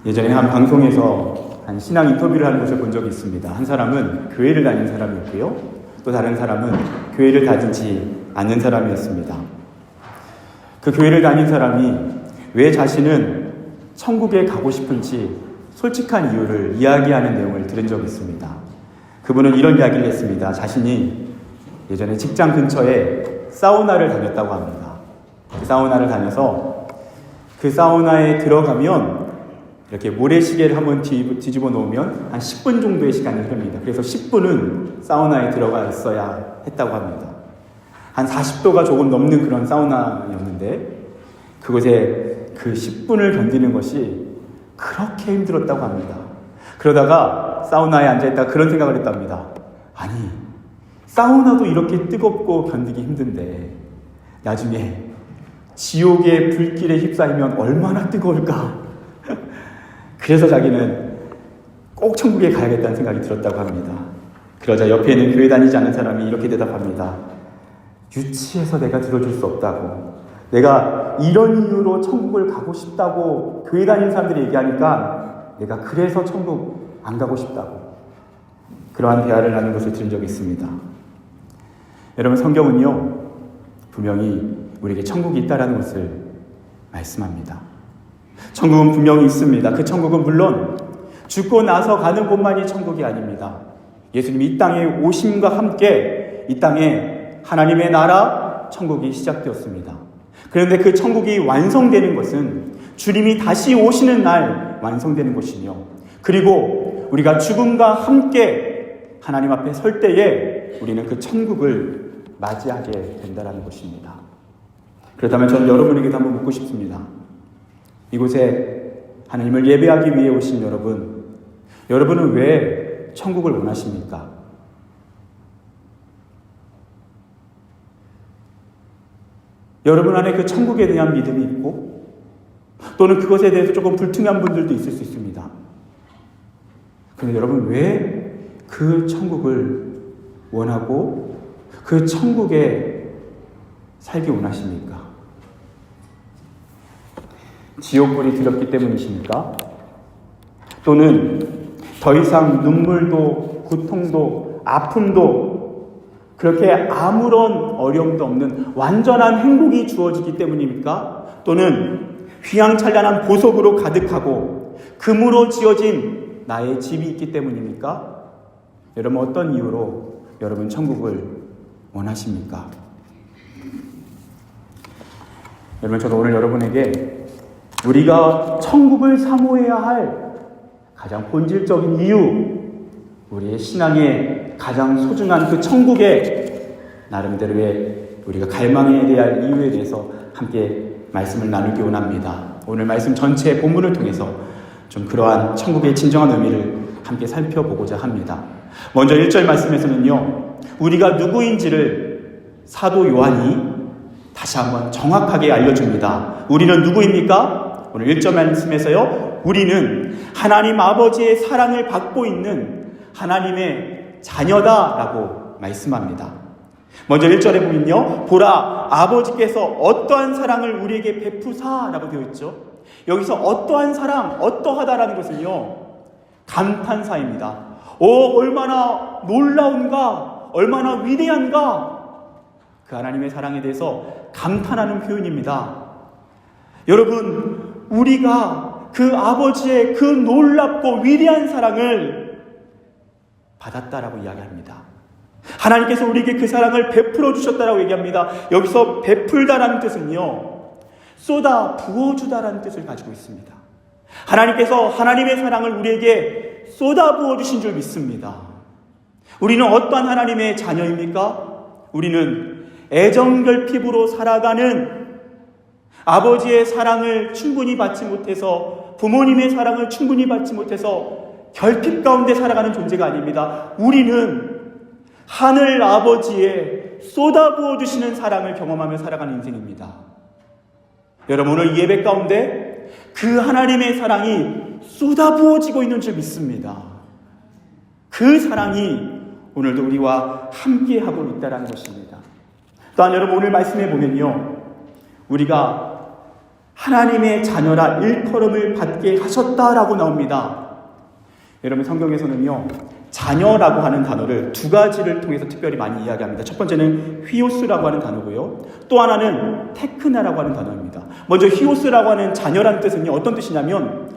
예전에 한 방송에서 한 신앙 인터뷰를 하는 것을 본 적이 있습니다. 한 사람은 교회를 다니는 사람이었고요. 또 다른 사람은 교회를 다니지 않는 사람이었습니다. 그 교회를 다닌 사람이 왜 자신은 천국에 가고 싶은지 솔직한 이유를 이야기하는 내용을 들은 적이 있습니다. 그분은 이런 이야기를 했습니다. 자신이 예전에 직장 근처에 사우나를 다녔다고 합니다. 그 사우나를 다녀서 그 사우나에 들어가면 이렇게 모래시계를 한번 뒤집어 놓으면 한 10분 정도의 시간이 흐릅니다. 그래서 10분은 사우나에 들어가 있어야 했다고 합니다. 한 40도가 조금 넘는 그런 사우나였는데 그곳에 그 10분을 견디는 것이 그렇게 힘들었다고 합니다. 그러다가 사우나에 앉아있다가 그런 생각을 했답니다. 아니, 사우나도 이렇게 뜨겁고 견디기 힘든데 나중에 지옥의 불길에 휩싸이면 얼마나 뜨거울까? 그래서 자기는 꼭 천국에 가야겠다는 생각이 들었다고 합니다. 그러자 옆에 있는 교회 다니지 않는 사람이 이렇게 대답합니다. 유치해서 내가 들어줄 수 없다고. 내가 이런 이유로 천국을 가고 싶다고 교회 다니는 사람들이 얘기하니까 내가 그래서 천국 안 가고 싶다고. 그러한 대화를 나눈 것을 들은 적이 있습니다. 여러분, 성경은요 분명히 우리에게 천국이 있다라는 것을 말씀합니다. 천국은 분명히 있습니다. 그 천국은 물론 죽고 나서 가는 곳만이 천국이 아닙니다. 예수님이 이 땅에 오심과 함께 이 땅에 하나님의 나라 천국이 시작되었습니다. 그런데 그 천국이 완성되는 것은 주님이 다시 오시는 날 완성되는 것이며, 그리고 우리가 죽음과 함께 하나님 앞에 설 때에 우리는 그 천국을 맞이하게 된다는 것입니다. 그렇다면 저는 여러분에게도 한번 묻고 싶습니다. 이곳에 하나님을 예배하기 위해 오신 여러분은 왜 천국을 원하십니까? 여러분 안에 그 천국에 대한 믿음이 있고 또는 그것에 대해서 조금 불투명한 분들도 있을 수 있습니다. 그런데 여러분 왜 그 천국을 원하고 그 천국에 살기 원하십니까? 지옥불이 두렵기 때문이십니까? 또는 더 이상 눈물도 고통도 아픔도 그렇게 아무런 어려움도 없는 완전한 행복이 주어지기 때문입니까? 또는 휘황찬란한 보석으로 가득하고 금으로 지어진 나의 집이 있기 때문입니까? 여러분 어떤 이유로 여러분 천국을 원하십니까? 여러분, 저도 오늘 여러분에게 우리가 천국을 사모해야 할 가장 본질적인 이유, 우리의 신앙의 가장 소중한 그 천국의 나름대로의 우리가 갈망해야 할 이유에 대해서 함께 말씀을 나누기 원합니다. 오늘 말씀 전체 본문을 통해서 좀 그러한 천국의 진정한 의미를 함께 살펴보고자 합니다. 먼저 1절 말씀에서는요, 우리가 누구인지를 사도 요한이 다시 한번 정확하게 알려줍니다. 우리는 누구입니까? 오늘 1절 말씀에서요, 우리는 하나님 아버지의 사랑을 받고 있는 하나님의 자녀다라고 말씀합니다. 먼저 1절에 보면요, 보라 아버지께서 어떠한 사랑을 우리에게 베푸사라고 되어 있죠. 여기서 어떠한 사랑, 어떠하다라는 것은요 감탄사입니다. 얼마나 놀라운가, 얼마나 위대한가, 그 하나님의 사랑에 대해서 감탄하는 표현입니다. 여러분, 우리가 그 아버지의 그 놀랍고 위대한 사랑을 받았다라고 이야기합니다. 하나님께서 우리에게 그 사랑을 베풀어 주셨다라고 얘기합니다. 여기서 베풀다라는 뜻은요, 쏟아 부어주다라는 뜻을 가지고 있습니다. 하나님께서 하나님의 사랑을 우리에게 쏟아 부어주신 줄 믿습니다. 우리는 어떠한 하나님의 자녀입니까? 우리는 애정결핍으로 살아가는, 아버지의 사랑을 충분히 받지 못해서, 부모님의 사랑을 충분히 받지 못해서 결핍 가운데 살아가는 존재가 아닙니다. 우리는 하늘 아버지의 쏟아부어 주시는 사랑을 경험하며 살아가는 인생입니다. 여러분, 오늘 예배 가운데 그 하나님의 사랑이 쏟아부어지고 있는 줄 믿습니다. 그 사랑이 오늘도 우리와 함께하고 있다는 것입니다. 또한 여러분, 오늘 말씀해 보면요, 우리가 하나님의 자녀라 일컬음을 받게 하셨다라고 나옵니다. 여러분, 성경에서는요, 자녀라고 하는 단어를 두 가지를 통해서 특별히 많이 이야기합니다. 첫 번째는 휘오스라고 하는 단어고요. 또 하나는 테크나라고 하는 단어입니다. 먼저 휘오스라고 하는 자녀라는 뜻은요, 어떤 뜻이냐면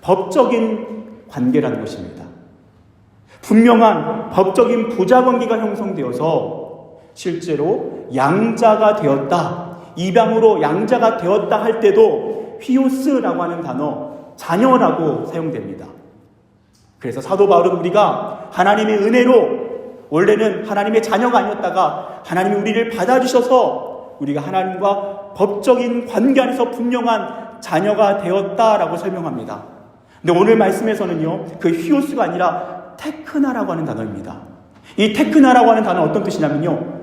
법적인 관계라는 것입니다. 분명한 법적인 부자관계가 형성되어서 실제로 양자가 되었다, 입양으로 양자가 되었다 할 때도 휘오스라고 하는 단어, 자녀라고 사용됩니다. 그래서 사도 바울은 우리가 하나님의 은혜로 원래는 하나님의 자녀가 아니었다가 하나님이 우리를 받아주셔서 우리가 하나님과 법적인 관계 안에서 분명한 자녀가 되었다라고 설명합니다. 근데 오늘 말씀에서는요, 그 휘오스가 아니라 테크나라고 하는 단어입니다. 이 테크나라고 하는 단어는 어떤 뜻이냐면요,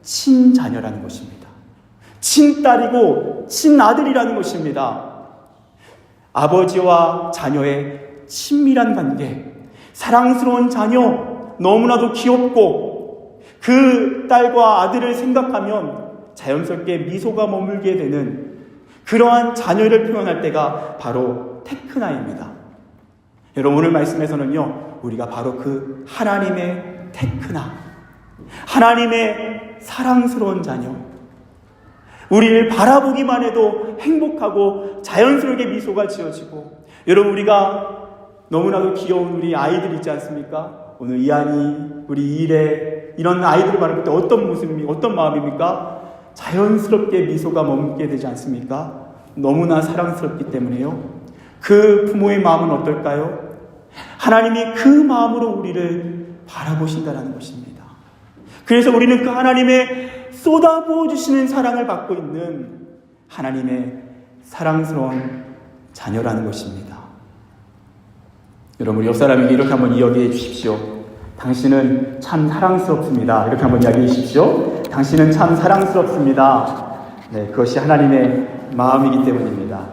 친자녀라는 것입니다. 친딸이고 친아들이라는 것입니다. 아버지와 자녀의 친밀한 관계, 사랑스러운 자녀, 너무나도 귀엽고 그 딸과 아들을 생각하면 자연스럽게 미소가 머물게 되는 그러한 자녀를 표현할 때가 바로 테크나입니다. 여러분, 오늘 말씀에서는요, 우리가 바로 그 하나님의 테크나, 하나님의 사랑스러운 자녀, 우리를 바라보기만 해도 행복하고 자연스럽게 미소가 지어지고, 여러분, 우리가 너무나도 귀여운 우리 아이들 있지 않습니까? 오늘 이한이, 우리 이래, 이런 아이들을 바라볼 때 어떤 모습입니까? 어떤 마음입니까? 자연스럽게 미소가 머물게 되지 않습니까? 너무나 사랑스럽기 때문에요. 그 부모의 마음은 어떨까요? 하나님이 그 마음으로 우리를 바라보신다는 것입니다. 그래서 우리는 그 하나님의 쏟아부어 주시는 사랑을 받고 있는 하나님의 사랑스러운 자녀라는 것입니다. 여러분, 우리 옆 사람에게 이렇게 한번 이야기해 주십시오. 당신은 참 사랑스럽습니다. 이렇게 한번 이야기해 주십시오. 당신은 참 사랑스럽습니다. 네, 그것이 하나님의 마음이기 때문입니다.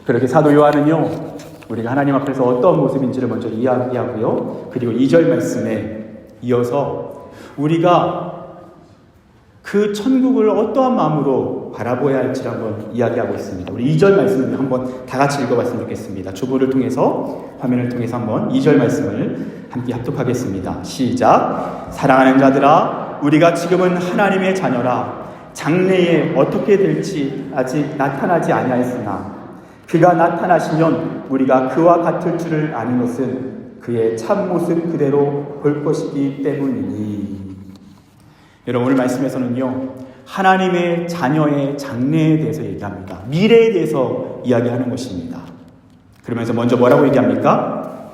그렇게 사도 요한은요, 우리가 하나님 앞에서 어떤 모습인지를 먼저 이야기하고요, 그리고 2절 말씀에 이어서 우리가 그 천국을 어떠한 마음으로 바라보아야 할지를 한번 이야기하고 있습니다. 우리 2절 말씀을 한번 다 같이 읽어봤으면 좋겠습니다. 주보를 통해서, 화면을 통해서 한번 2절 말씀을 함께 합독하겠습니다. 시작. 사랑하는 자들아, 우리가 지금은 하나님의 자녀라. 장래에 어떻게 될지 아직 나타나지 아니하였으나 그가 나타나시면 우리가 그와 같을 줄을 아는 것은 그의 참모습 그대로 볼 것이기 때문이니. 여러분, 오늘 말씀에서는요, 하나님의 자녀의 장래에 대해서 얘기합니다. 미래에 대해서 이야기하는 것입니다. 그러면서 먼저 뭐라고 얘기합니까?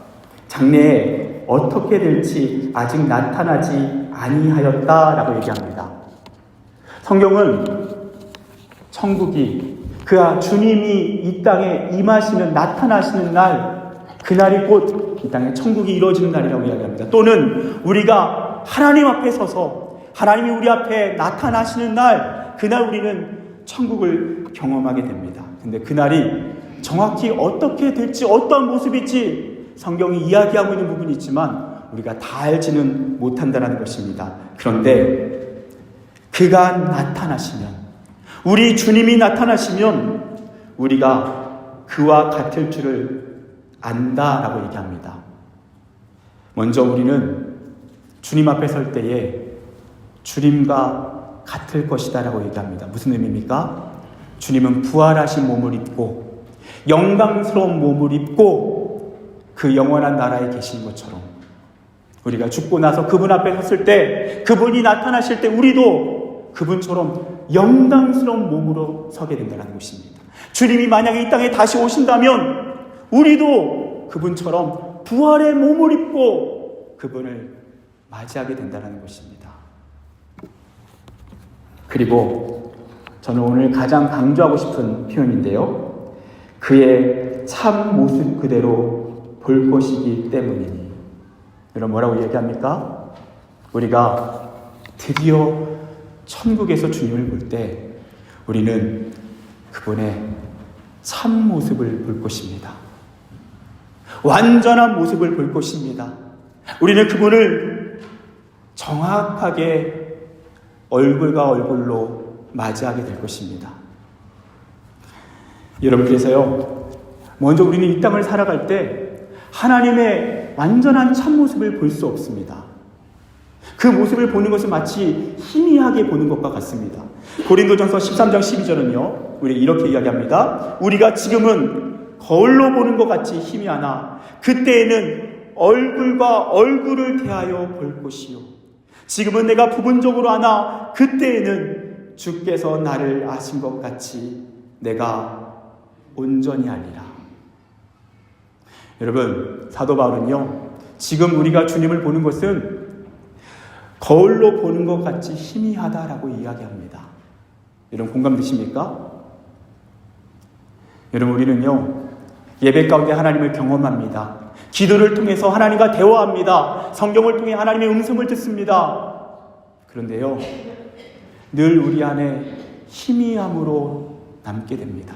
장래에 어떻게 될지 아직 나타나지 아니하였다라고 얘기합니다. 성경은 천국이, 그 주님이 이 땅에 임하시는, 나타나시는 날, 그날이 곧 이 땅에 천국이 이루어지는 날이라고 이야기합니다. 또는 우리가 하나님 앞에 서서 하나님이 우리 앞에 나타나시는 날, 그날 우리는 천국을 경험하게 됩니다. 근데 그날이 정확히 어떻게 될지, 어떤 모습일지 성경이 이야기하고 있는 부분이 있지만 우리가 다 알지는 못한다는 것입니다. 그런데 그가 나타나시면, 우리 주님이 나타나시면 우리가 그와 같을 줄을 안다라고 얘기합니다. 먼저 우리는 주님 앞에 설 때에 주님과 같을 것이다 라고 얘기합니다. 무슨 의미입니까? 주님은 부활하신 몸을 입고 영광스러운 몸을 입고 그 영원한 나라에 계신 것처럼 우리가 죽고 나서 그분 앞에 섰을 때, 그분이 나타나실 때 우리도 그분처럼 영광스러운 몸으로 서게 된다는 것입니다. 주님이 만약에 이 땅에 다시 오신다면 우리도 그분처럼 부활의 몸을 입고 그분을 맞이하게 된다는 것입니다. 그리고 저는 오늘 가장 강조하고 싶은 표현인데요, 그의 참 모습 그대로 볼 것이기 때문이니. 여러분, 뭐라고 얘기합니까? 우리가 드디어 천국에서 주님을 볼 때 우리는 그분의 참 모습을 볼 것입니다. 완전한 모습을 볼 것입니다. 우리는 그분을 정확하게 얼굴과 얼굴로 맞이하게 될 것입니다. 여러분, 그래서요, 먼저 우리는 이 땅을 살아갈 때 하나님의 완전한 참모습을 볼 수 없습니다. 그 모습을 보는 것은 마치 희미하게 보는 것과 같습니다. 고린도전서 13장 12절은요, 우리 이렇게 이야기합니다. 우리가 지금은 거울로 보는 것 같이 희미하나 그때에는 얼굴과 얼굴을 대하여 볼 것이요. 지금은 내가 부분적으로 아나 그때에는 주께서 나를 아신 것 같이 내가 온전히 알리라. 여러분, 사도 바울은요, 지금 우리가 주님을 보는 것은 거울로 보는 것 같이 희미하다라고 이야기합니다. 여러분, 공감되십니까? 여러분, 우리는요, 예배 가운데 하나님을 경험합니다. 기도를 통해서 하나님과 대화합니다. 성경을 통해 하나님의 음성을 듣습니다. 그런데요, 늘 우리 안에 희미함으로 남게 됩니다.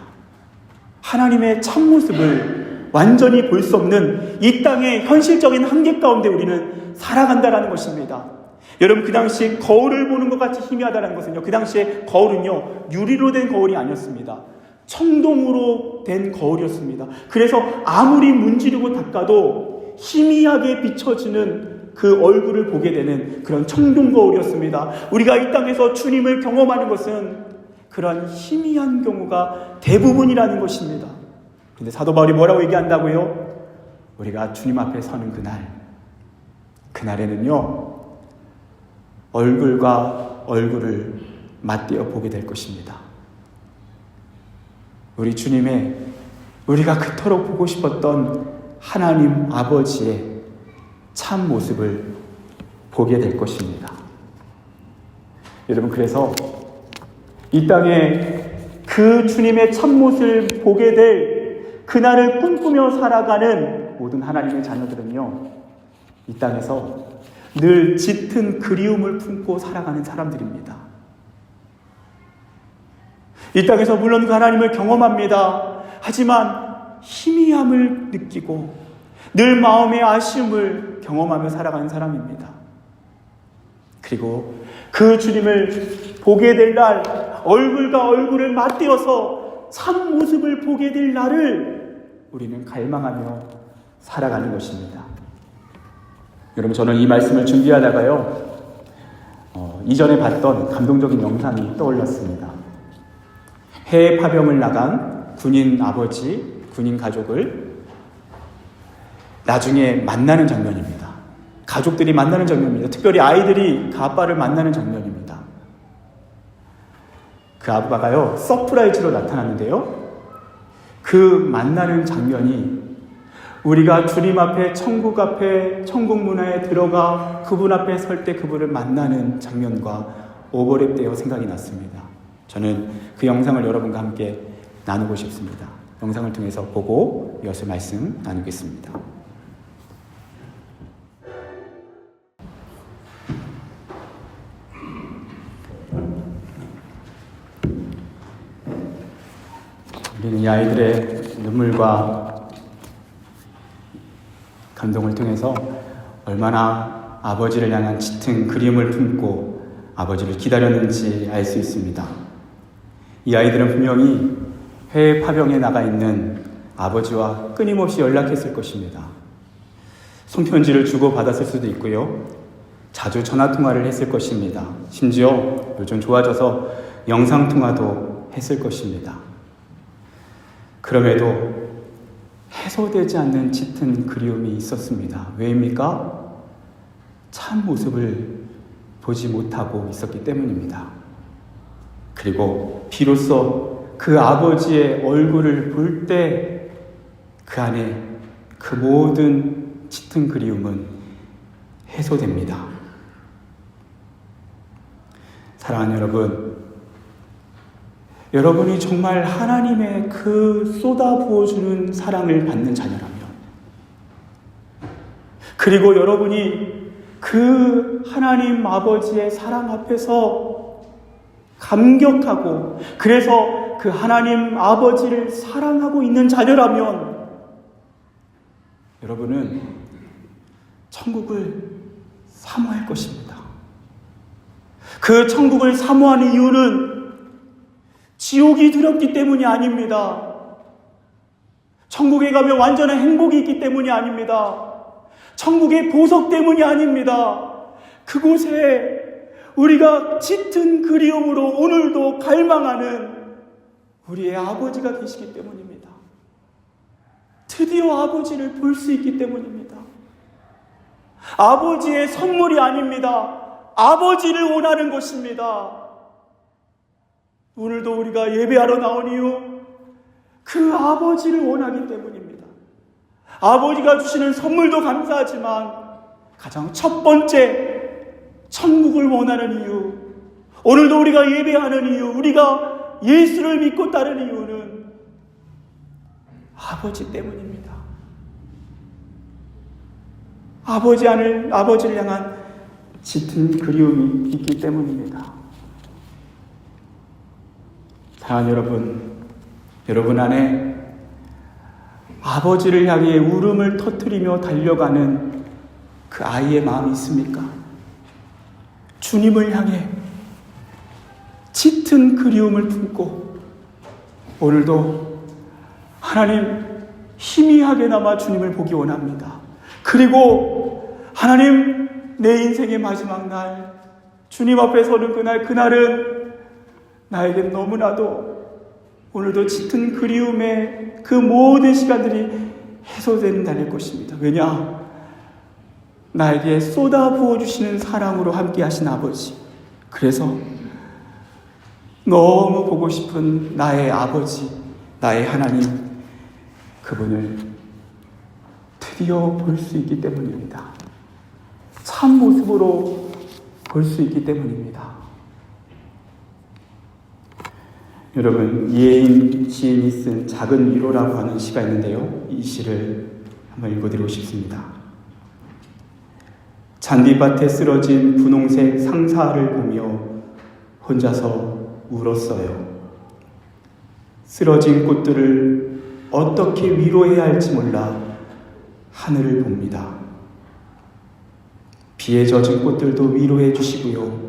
하나님의 참모습을 완전히 볼 수 없는 이 땅의 현실적인 한계 가운데 우리는 살아간다는 것입니다. 여러분, 그 당시 거울을 보는 것 같이 희미하다는 것은요, 그 당시에 거울은요, 유리로 된 거울이 아니었습니다. 청동으로 된 거울이었습니다. 그래서 아무리 문지르고 닦아도 희미하게 비춰지는 그 얼굴을 보게 되는 그런 청동 거울이었습니다. 우리가 이 땅에서 주님을 경험하는 것은 그런 희미한 경우가 대부분이라는 것입니다. 그런데 사도 바울이 뭐라고 얘기한다고요? 우리가 주님 앞에 서는 그날에는요, 얼굴과 얼굴을 맞대어 보게 될 것입니다. 우리 주님의, 우리가 그토록 보고 싶었던 하나님 아버지의 참 모습을 보게 될 것입니다. 여러분, 그래서 이 땅에 그 주님의 참모습을 보게 될 그날을 꿈꾸며 살아가는 모든 하나님의 자녀들은요, 이 땅에서 늘 짙은 그리움을 품고 살아가는 사람들입니다. 이 땅에서 물론 그 하나님을 경험합니다. 하지만 희미함을 느끼고 늘 마음의 아쉬움을 경험하며 살아가는 사람입니다. 그리고 그 주님을 보게 될 날, 얼굴과 얼굴을 맞대어서 참 모습을 보게 될 날을 우리는 갈망하며 살아가는 것입니다. 여러분, 저는 이 말씀을 준비하다가요, 이전에 봤던 감동적인 영상이 떠올랐습니다. 해외 파병을 나간 군인 아버지, 군인 가족을 나중에 만나는 장면입니다. 가족들이 만나는 장면입니다. 특별히 아이들이 그 아빠를 만나는 장면입니다. 그 아빠가요, 서프라이즈로 나타났는데요, 그 만나는 장면이 우리가 주님 앞에, 천국 문화에 들어가 그분 앞에 설 때 그분을 만나는 장면과 오버랩되어 생각이 났습니다. 저는 그 영상을 여러분과 함께 나누고 싶습니다. 영상을 통해서 보고 이어서 말씀 나누겠습니다. 우리는 이 아이들의 눈물과 감동을 통해서 얼마나 아버지를 향한 짙은 그림을 품고 아버지를 기다렸는지 알 수 있습니다. 이 아이들은 분명히 해외 파병에 나가 있는 아버지와 끊임없이 연락했을 것입니다. 손편지를 주고받았을 수도 있고요, 자주 전화통화를 했을 것입니다. 심지어 요즘 좋아져서 영상통화도 했을 것입니다. 그럼에도 해소되지 않는 짙은 그리움이 있었습니다. 왜입니까? 참 모습을 보지 못하고 있었기 때문입니다. 그리고 비로소 그 아버지의 얼굴을 볼 때 그 안에 그 모든 짙은 그리움은 해소됩니다. 사랑하는 여러분, 여러분이 정말 하나님의 그 쏟아부어주는 사랑을 받는 자녀라면, 그리고 여러분이 그 하나님 아버지의 사랑 앞에서 감격하고 그래서 그 하나님 아버지를 사랑하고 있는 자녀라면, 여러분은 천국을 사모할 것입니다. 그 천국을 사모하는 이유는 지옥이 두렵기 때문이 아닙니다. 천국에 가면 완전한 행복이 있기 때문이 아닙니다. 천국의 보석 때문이 아닙니다. 그곳에 우리가 짙은 그리움으로 오늘도 갈망하는 우리의 아버지가 계시기 때문입니다. 드디어 아버지를 볼 수 있기 때문입니다. 아버지의 선물이 아닙니다. 아버지를 원하는 것입니다. 오늘도 우리가 예배하러 나온 이유, 그 아버지를 원하기 때문입니다. 아버지가 주시는 선물도 감사하지만 가장 첫 번째 천국을 원하는 이유, 오늘도 우리가 예배하는 이유, 우리가 예수를 믿고 따르는 이유는 아버지 때문입니다. 아버지를 향한 짙은 그리움이 있기 때문입니다. 사랑하는 여러분 안에 아버지를 향해 울음을 터뜨리며 달려가는 그 아이의 마음이 있습니까? 주님을 향해 짙은 그리움을 품고 오늘도 하나님 희미하게나마 주님을 보기 원합니다. 그리고 하나님, 내 인생의 마지막 날 주님 앞에 서는 그날은 나에겐 너무나도 오늘도 짙은 그리움의 그 모든 시간들이 해소되는 날일 것입니다. 왜냐? 나에게 쏟아 부어주시는 사랑으로 함께 하신 아버지, 그래서 너무 보고 싶은 나의 아버지, 나의 하나님, 그분을 드디어 볼 수 있기 때문입니다. 참 모습으로 볼 수 있기 때문입니다. 여러분, 이혜인 시인이 쓴 작은 위로라고 하는 시가 있는데요, 이 시를 한번 읽어드리고 싶습니다. 잔디밭에 쓰러진 분홍색 상사를 보며 혼자서 울었어요. 쓰러진 꽃들을 어떻게 위로해야 할지 몰라 하늘을 봅니다. 비에 젖은 꽃들도 위로해 주시고요.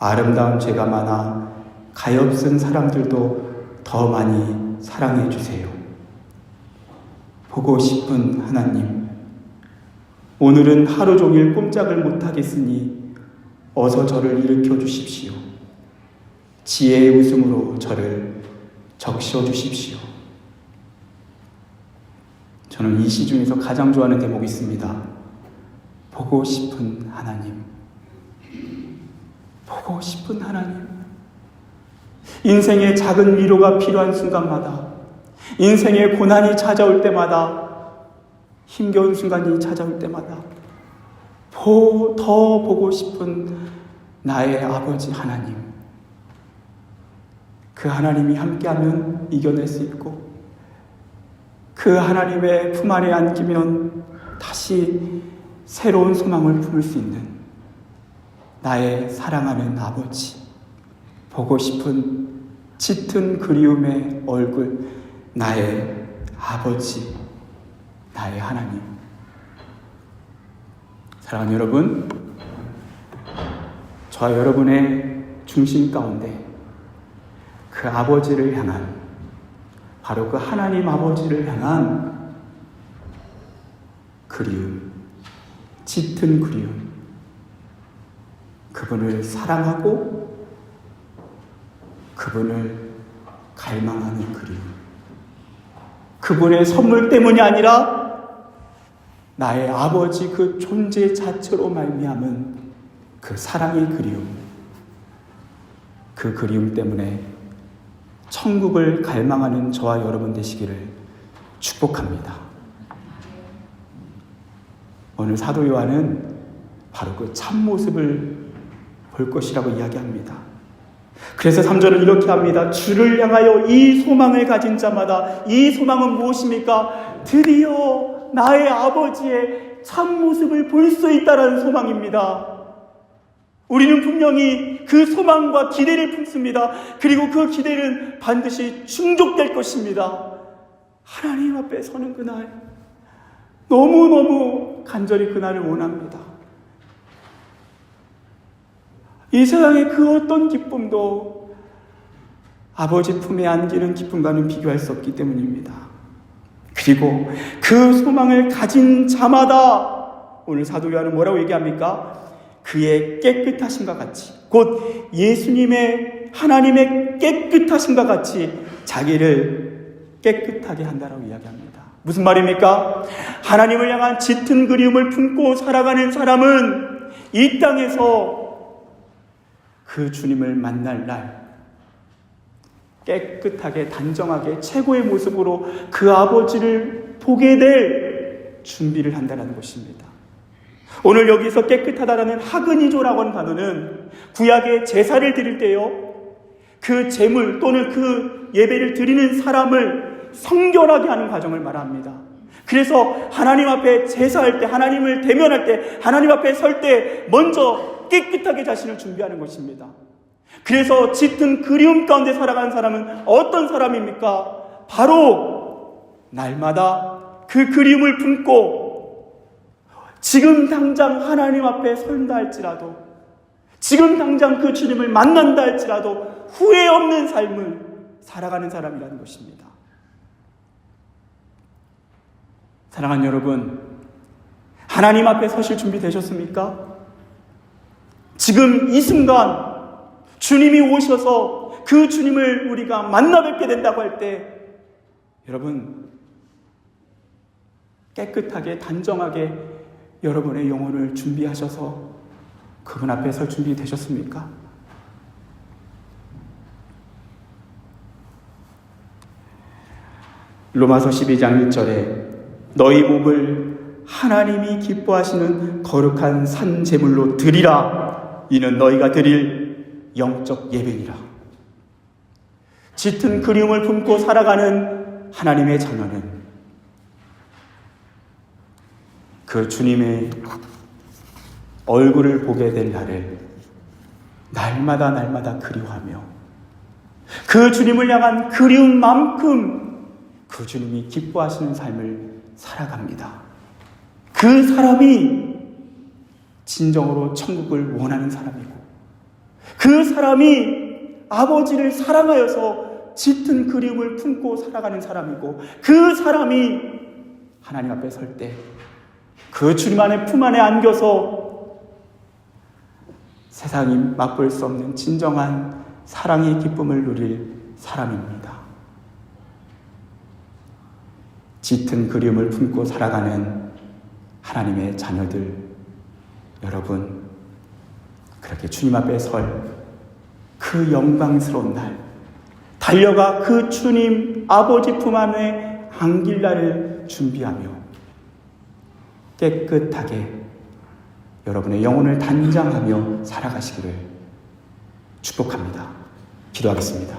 아름다운 죄가 많아 가엾은 사람들도 더 많이 사랑해 주세요. 보고 싶은 하나님, 오늘은 하루 종일 꼼짝을 못하겠으니 어서 저를 일으켜 주십시오. 지혜의 웃음으로 저를 적셔 주십시오. 저는 이 시 중에서 가장 좋아하는 대목이 있습니다. 보고 싶은 하나님. 보고 싶은 하나님. 인생의 작은 위로가 필요한 순간마다, 인생의 고난이 찾아올 때마다, 힘겨운 순간이 찾아올 때마다 더 보고 싶은 나의 아버지 하나님. 그 하나님이 함께하면 이겨낼 수 있고, 그 하나님의 품 안에 안기면 다시 새로운 소망을 품을 수 있는 나의 사랑하는 아버지, 보고 싶은 짙은 그리움의 얼굴, 나의 아버지, 나의 하나님. 사랑하는 여러분, 저와 여러분의 중심 가운데 그 아버지를 향한, 바로 그 하나님 아버지를 향한 그리움, 짙은 그리움, 그분을 사랑하고 그분을 갈망하는 그리움, 그분의 선물 때문이 아니라 나의 아버지 그 존재 자체로 말미암은 그 사랑의 그리움, 그 그리움 때문에 천국을 갈망하는 저와 여러분 되시기를 축복합니다. 오늘 사도 요한은 바로 그 참모습을 볼 것이라고 이야기합니다. 그래서 3절은 이렇게 합니다. 주를 향하여 이 소망을 가진 자마다, 이 소망은 무엇입니까? 드디어 나의 아버지의 참모습을 볼 수 있다는 소망입니다. 우리는 분명히 그 소망과 기대를 품습니다. 그리고 그 기대는 반드시 충족될 것입니다. 하나님 앞에 서는 그날, 너무너무 간절히 그날을 원합니다. 이 세상의 그 어떤 기쁨도 아버지 품에 안기는 기쁨과는 비교할 수 없기 때문입니다. 그리고 그 소망을 가진 자마다 오늘 사도 요한은 뭐라고 얘기합니까? 그의 깨끗하심과 같이, 곧 예수님의 하나님의 깨끗하심과 같이 자기를 깨끗하게 한다라고 이야기합니다. 무슨 말입니까? 하나님을 향한 짙은 그리움을 품고 살아가는 사람은 이 땅에서 그 주님을 만날 날 깨끗하게 단정하게 최고의 모습으로 그 아버지를 보게 될 준비를 한다는 것입니다. 오늘 여기서 깨끗하다라는 하그니조라고 하는 단어는 구약의 제사를 드릴 때요, 그 제물 또는 그 예배를 드리는 사람을 성결하게 하는 과정을 말합니다. 그래서 하나님 앞에 제사할 때, 하나님을 대면할 때, 하나님 앞에 설 때 먼저 깨끗하게 자신을 준비하는 것입니다. 그래서 짙은 그리움 가운데 살아가는 사람은 어떤 사람입니까? 바로 날마다 그 그리움을 품고 지금 당장 하나님 앞에 선다 할지라도, 지금 당장 그 주님을 만난다 할지라도 후회 없는 삶을 살아가는 사람이라는 것입니다. 사랑하는 여러분, 하나님 앞에 서실 준비 되셨습니까? 지금 이 순간 주님이 오셔서 그 주님을 우리가 만나 뵙게 된다고 할 때 여러분 깨끗하게 단정하게 여러분의 영혼을 준비하셔서 그분 앞에 설 준비 되셨습니까? 로마서 12장 1절에 너희 몸을 하나님이 기뻐하시는 거룩한 산 제물로 드리라. 이는 너희가 드릴 영적 예배니라. 짙은 그리움을 품고 살아가는 하나님의 자녀는 그 주님의 얼굴을 보게 될 날을 날마다 그리워하며 그 주님을 향한 그리움만큼 그 주님이 기뻐하시는 삶을 살아갑니다. 그 사람이 진정으로 천국을 원하는 사람이고, 그 사람이 아버지를 사랑하여서 짙은 그리움을 품고 살아가는 사람이고, 그 사람이 하나님 앞에 설 때 그 주님 안에 품 안에 안겨서 세상이 맛볼 수 없는 진정한 사랑의 기쁨을 누릴 사람입니다. 짙은 그리움을 품고 살아가는 하나님의 자녀들, 여러분 그렇게 주님 앞에 설 그 영광스러운 날, 달려가 그 주님 아버지 품 안에 안길 날을 준비하며 깨끗하게 여러분의 영혼을 단장하며 살아가시기를 축복합니다. 기도하겠습니다.